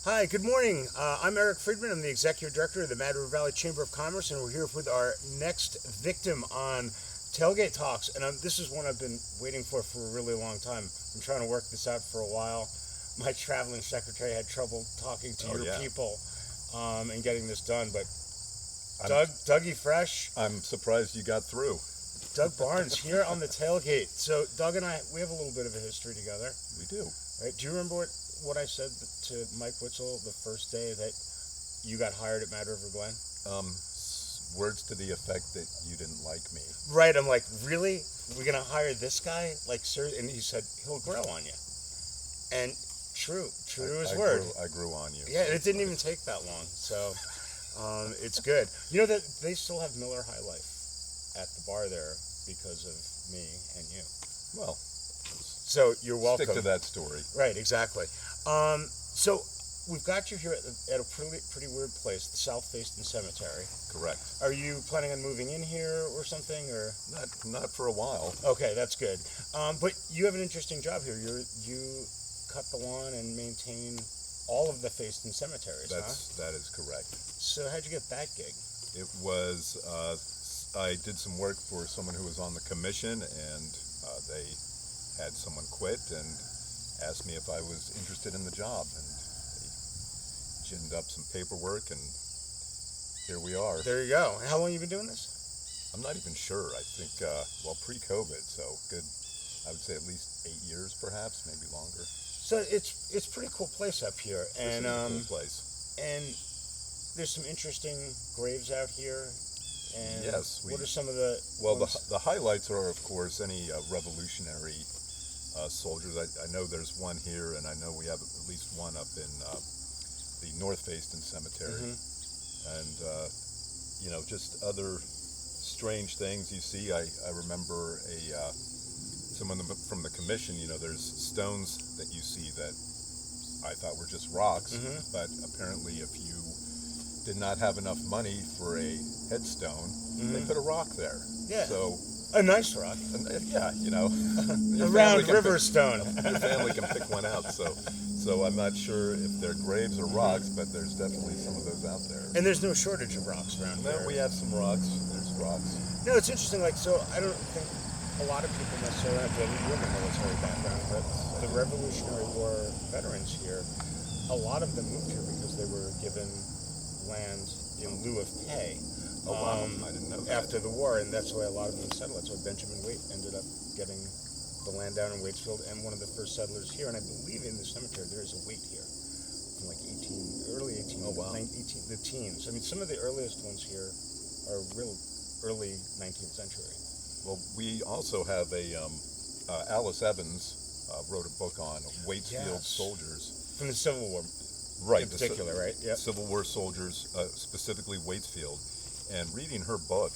Hi, good morning. I'm Eric Friedman. I'm the Executive Director of the Mad River Valley Chamber of Commerce, and we're here with our next victim on Tailgate Talks. And this is one I've been waiting for a really long time. I've been trying to work this out for a while. My traveling secretary had trouble talking to your people and getting this done. But Dougie Fresh. I'm surprised you got through. Doug Barnes here on the Tailgate. So Doug and I, we have a little bit of a history together. We do. Right? Do you remember what I said to Mike Witzel the first day that you got hired at Mad River Glen? Words to the effect that you didn't like me. Right. I'm like, really? We're going to hire this guy? Like, sir? And he said, he'll grow on you. And true to his word. I grew on you. Yeah, it didn't even take that long. So it's good. You know that they still have Miller High Life at the bar there because of me and you. Well, so you're welcome. Stick to that story. Right, exactly. So we've got you here at a pretty weird place, the South Fayston Cemetery. Correct. Are you planning on moving in here or something, or not for a while? Okay, that's good. But you have an interesting job here. You cut the lawn and maintain all of the Fayston cemeteries. That is correct. So how'd you get that gig? It was I did some work for someone who was on the commission, and they had someone quit and asked me if I was interested in the job, and they ginned up some paperwork, and here we are. There you go. How long have you been doing this? I'm not even sure. I think, pre-COVID, so good, I would say at least 8 years, perhaps, maybe longer. So it's a pretty cool place up here. And a cool place. And there's some interesting graves out here. And yes. What are some of the the highlights are, of course, any revolutionary soldiers. I know there's one here, and I know we have at least one up in the North Fayston Cemetery. And just other strange things you see. I remember someone from the commission. There's stones that you see that I thought were just rocks, but apparently if you did not have enough money for a headstone, they put a rock there. Yeah. So a nice rock. Yeah, a round river stone. Your family can pick one out. So I'm not sure if they're graves or rocks, but there's definitely some of those out there. And there's no shortage of rocks around here. No, we have some rocks. There's rocks. No, it's interesting. So I don't think a lot of people necessarily have to have a military background, but the Revolutionary War veterans here, a lot of them moved here because they were given land in lieu of pay. Oh, wow. I didn't know that. After the war, and that's why a lot of them settled. That's why Benjamin Waite ended up getting the land down in Waitsfield, and one of the first settlers here. And I believe in the cemetery there is a Waite here from like early 18, the teens. I mean, some of the earliest ones here are real early 19th century. Well, we also have Alice Evans wrote a book on Waitsfield soldiers from the Civil War, right? In particular, right? Yeah. Civil War soldiers, specifically Waitsfield. And reading her book,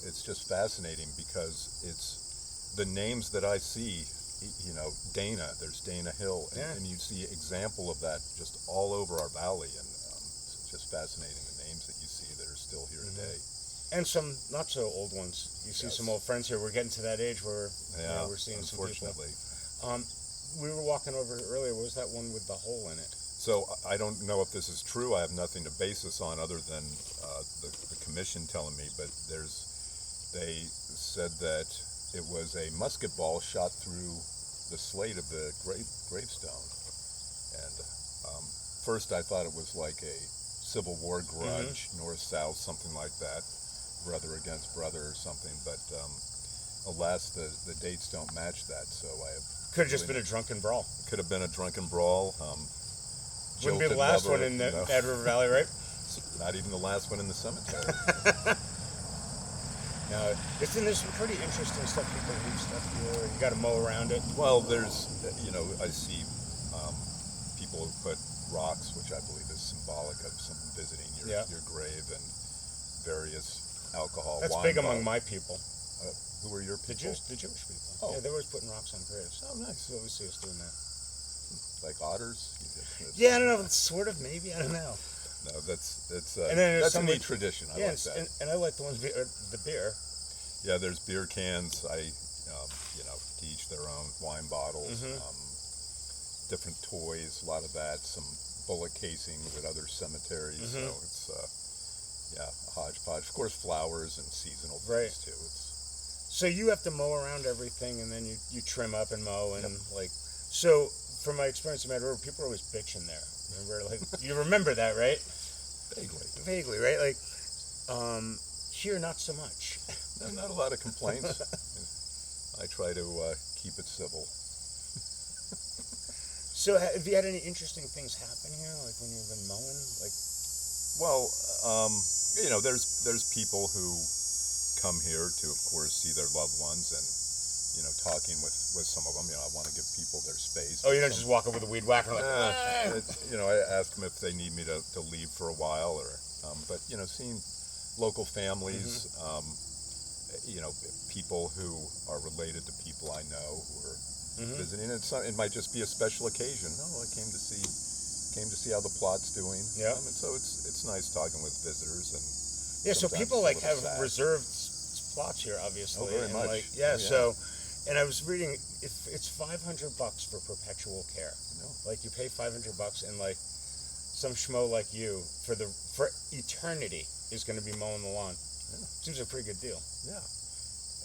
it's just fascinating because it's the names that I see, Dana, there's Dana Hill, and you see example of that just all over our valley, and it's just fascinating the names that you see that are still here today. And some not so old ones. You see some old friends here. We're getting to that age where we're seeing some people. We were walking over earlier. What was that one with the hole in it? So I don't know if this is true. I have nothing to base this on other than the commission telling me, but they said that it was a musket ball shot through the slate of the gravestone. And first I thought it was like a Civil War grudge, north-south, something like that, brother against brother or something, but alas, the dates don't match that, so I have... Could have just been a drunken brawl. Could have been a drunken brawl. Wouldn't be the last one in the Mad River Valley, right? Not even the last one in the cemetery. No, there's some pretty interesting stuff. People leave stuff here. You got to mow around it. Well, there's, I see people who put rocks, which I believe is symbolic of someone visiting your grave, and various alcohol. That's wine big among my people. Who are your people? The Jewish people. Oh. Yeah, they're always putting rocks on graves. Oh, nice. You always see us doing that. Like otters? Yeah, I don't know. Sort of, maybe. I don't know. No, that's a neat tradition. I like that. And I like the ones the beer. Yeah, there's beer cans. To each their own. Wine bottles, different toys, a lot of that. Some bullet casings at other cemeteries. Mm-hmm. So it's a hodgepodge. Of course, flowers and seasonal Right. things too. It's So you have to mow around everything, and then you trim up and mow, and Yep. like, so from my experience in Mad River, people are always bitching there. Remember, like, you remember that, right? vaguely. Vaguely, right? Like, here, not so much. Not a lot of complaints. I try to keep it civil. So have you had any interesting things happen here, like when you've been mowing? Like, Well, there's people who come here to, of course, see their loved ones, and talking with some of them. I want to give people their space. oh, you don't just walk up with a weed whacker like, I ask them if they need me to leave for a while, or but seeing local families, people who are related to people I know who are visiting. It might just be a special occasion. Oh, I came to see how the plot's doing. Yeah. And so it's nice talking with visitors, and yeah. So sometimes people it's a like little have sad. reserved plots here, obviously. Oh, very and much. Like, yeah, Oh, yeah. So, and I was reading, if it's $500 for perpetual care. No. Like you pay $500, and like some schmo like you for eternity is going to be mowing the lawn. Yeah. Seems a pretty good deal. Yeah.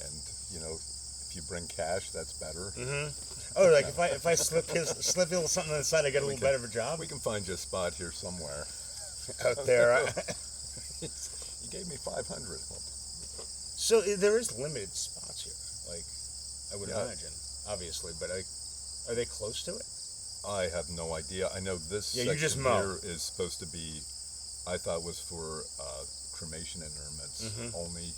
And if you bring cash, that's better. Oh, like if I slip a little something on the side, I get a little better of a job We can find you a spot here somewhere. out there. You gave me 500. Well, So there is limited spots here, like I would Yeah. imagine, obviously. But are they close to it? I have no idea. I know this Yeah, you just section mow. here is supposed to be, I thought was for cremation interments. Only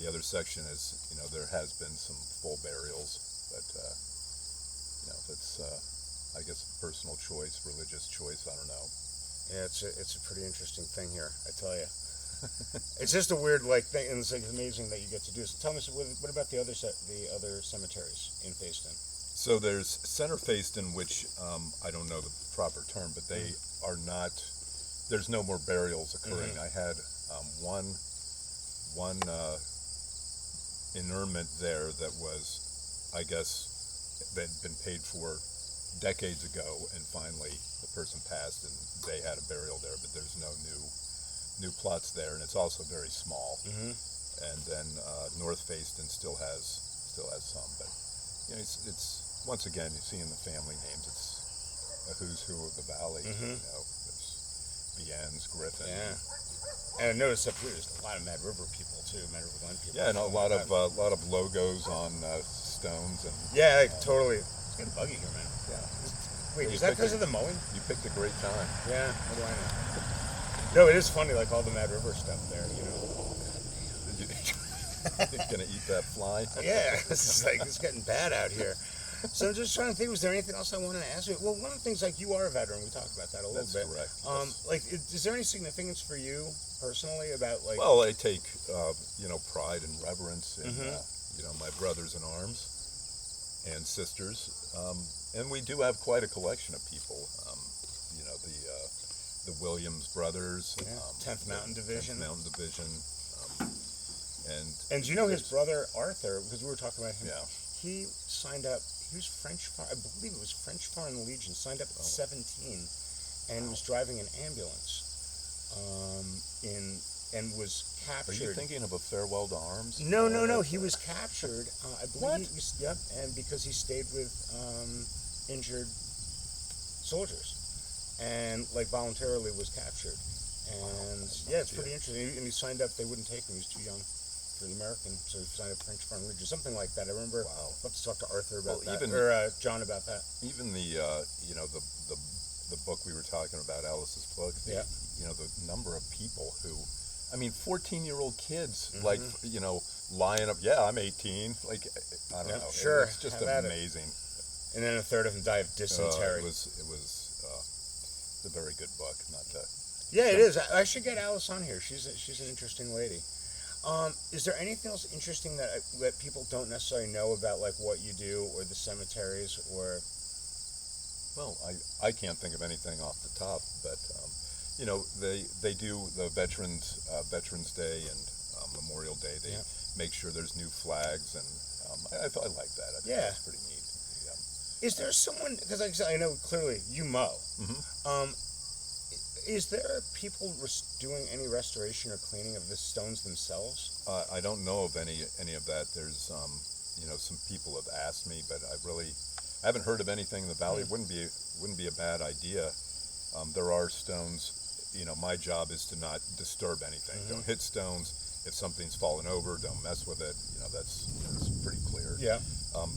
the other section is, there has been some full burials, but that's I guess personal choice, religious choice. I don't know. Yeah, it's a pretty interesting thing here, I tell you. It's just a weird thing, and it's amazing that you get to do this. Tell me, what about the other cemeteries in Fayston? So there's Center Fayston, which I don't know the proper term, but they are not. There's no more burials occurring. I had one interment there that was, I guess, that had been paid for decades ago, and finally the person passed, and they had a burial there. But there's no new plots there, and it's also very small. And then North Fayston still has some, but it's once again, you see in the family names, it's a who's who of the valley. There's Viennes, Griffin. Yeah. And I noticed up here there's a lot of Mad River people too, Mad River Glen people. Yeah, and a lot of logos on stones and. Yeah, totally. It's getting buggy here, man. Yeah. Wait, You is that picked because of the mowing? You picked a great time. Yeah. What do I know? No, it is funny, like all the Mad River stuff there. You're gonna eat that fly? Yeah, it's getting bad out here. So I'm just trying to think, was there anything else I wanted to ask you? Well, one of the things, like, you are a veteran. We talked about that a little That's bit. correct. Like, is there any significance for you personally about, like... Well, I take, pride and reverence in, my brothers in arms and sisters. And we do have quite a collection of people. The Williams brothers. 10th Mountain Division. 10th Mountain Division. And do you know his brother, Arthur, because we were talking about him, Yeah. he signed up, he was French, I believe it was French Foreign Legion, signed up at 17 and was driving an ambulance and was captured. Are you thinking of a Farewell to Arms? No. He was captured. I believe he was, and because he stayed with injured soldiers, and voluntarily was captured. And it's pretty interesting. And he signed up. They wouldn't take him. He was too young for the American, so he signed up French Foreign Legion, something like that. I remember. Wow. I'll have to talk to Arthur about that, even, or John about that. Even the book we were talking about, Alice's book. The number of people who. 14-year-old kids, lying up, I'm 18, I don't know. Sure. It's just Have amazing. And then a third of them die of dysentery. It was a very good book, not to... Yeah, it is. I should get Alice on here. She's an interesting lady. Is there anything else interesting that people don't necessarily know about, like what you do or the cemeteries or... Well, I can't think of anything off the top, but... they do the Veterans Day and Memorial Day. They make sure there's new flags, and I like that. I think that's pretty neat. Is there someone, because like I said, I know clearly you mow. is there people doing any restoration or cleaning of the stones themselves? I don't know of any of that. There's some people have asked me, but I haven't heard of anything in the valley. It wouldn't be a bad idea. There are stones. My job is to not disturb anything. Don't hit stones. If something's fallen over, don't mess with it. That's pretty clear. Yeah.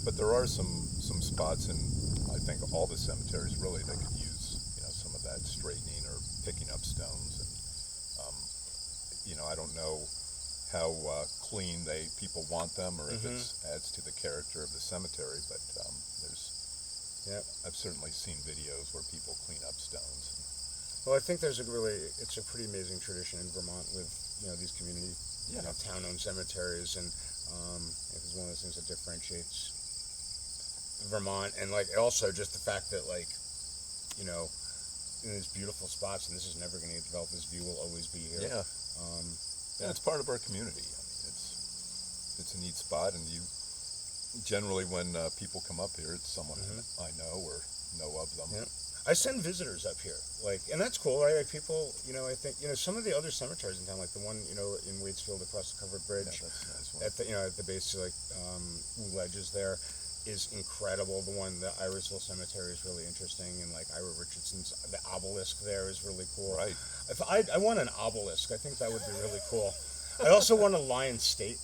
But there are some spots in, I think, all the cemeteries really that could use some of that straightening or picking up stones. And I don't know how clean people want them, or if it adds to the character of the cemetery. But I've certainly seen videos where people clean up stones. Well, I think it's a pretty amazing tradition in Vermont with these community, town-owned cemeteries, and it's one of those things that differentiates Vermont, and also just the fact that in these beautiful spots, and this is never going to get developed. This view will always be here. Yeah. And it's part of our community. I mean, it's a neat spot, and generally when people come up here, it's someone I know or know of them. Yeah. I send visitors up here, and that's cool, right? People, I think, some of the other cemeteries in town, like the one, in Waitsfield across the covered bridge, that's a nice one. at the base of ledges there, is incredible. The one, the Irisville Cemetery, is really interesting, and Ira Richardson's, the obelisk there is really cool. Right. If I want an obelisk, I think that would be really cool. I also want a Lion State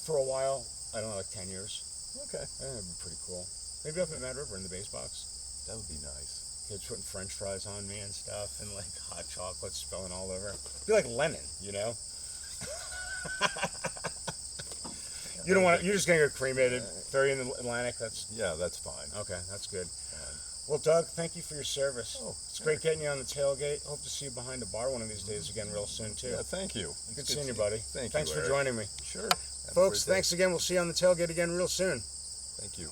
for a while. I don't know, 10 years. Okay. That'd be pretty cool. Maybe up at Mad River in the base box. That would be nice. Kids putting French fries on me and stuff, and hot chocolate spilling all over. Be like Lennon, You don't want. You're just gonna get cremated, bury in the Atlantic. That's fine. Okay, that's good. Fine. Well, Doug, thank you for your service. Oh, it's great getting you on the tailgate. Hope to see you behind the bar one of these days again, real soon too. Yeah, thank you. Good seeing you, buddy. Thanks for joining me. Sure. Folks, thanks again. We'll see you on the tailgate again real soon. Thank you.